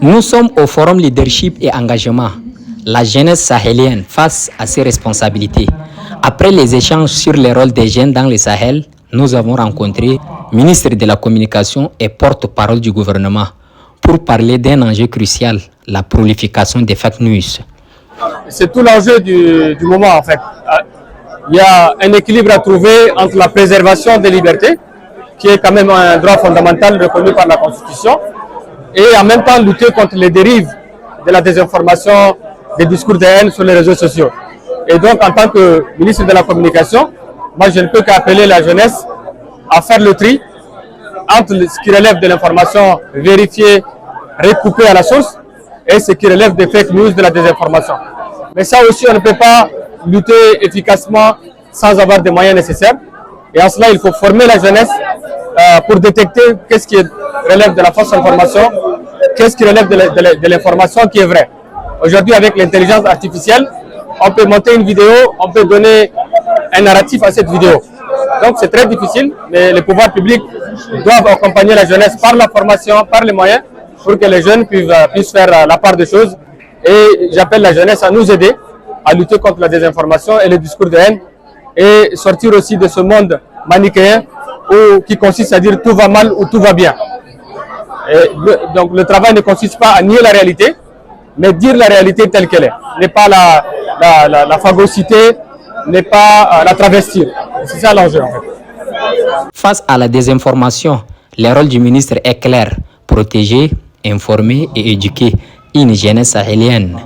Nous sommes au forum Leadership et Engagement, la jeunesse sahélienne face à ses responsabilités. Après les échanges sur les rôles des jeunes dans le Sahel, nous avons rencontré le ministre de la Communication et porte-parole du gouvernement pour parler d'un enjeu crucial, la prolifération des fake news. C'est tout l'enjeu du moment en fait. Il y a un équilibre à trouver entre la préservation des libertés, qui est quand même un droit fondamental reconnu par la Constitution, et en même temps lutter contre les dérives de la désinformation, des discours de haine sur les réseaux sociaux. Et donc en tant que ministre de la Communication, moi je ne peux qu'appeler la jeunesse à faire le tri entre ce qui relève de l'information vérifiée, recoupée à la source, et ce qui relève des fake news, de la désinformation. Mais ça aussi, on ne peut pas lutter efficacement sans avoir des moyens nécessaires. Et en cela, il faut former la jeunesse pour détecter qu'est-ce qui relève de la fausse information, qu'est-ce qui relève de l'information qui est vraie. Aujourd'hui, avec l'intelligence artificielle, on peut monter une vidéo, on peut donner un narratif à cette vidéo. Donc c'est très difficile, mais les pouvoirs publics doivent accompagner la jeunesse par la formation, par les moyens, pour que les jeunes puissent faire la part des choses. Et j'appelle la jeunesse à nous aider à lutter contre la désinformation et les discours de haine, et sortir aussi de ce monde manichéen qui consiste à dire tout va mal ou tout va bien. Donc le travail ne consiste pas à nier la réalité, mais dire la réalité telle qu'elle est. N'est pas la phagocyter, n'est pas la travestir. C'est ça l'enjeu en fait. Face à la désinformation, le rôle du ministre est clair: protéger, informer et éduquer une jeunesse sahélienne.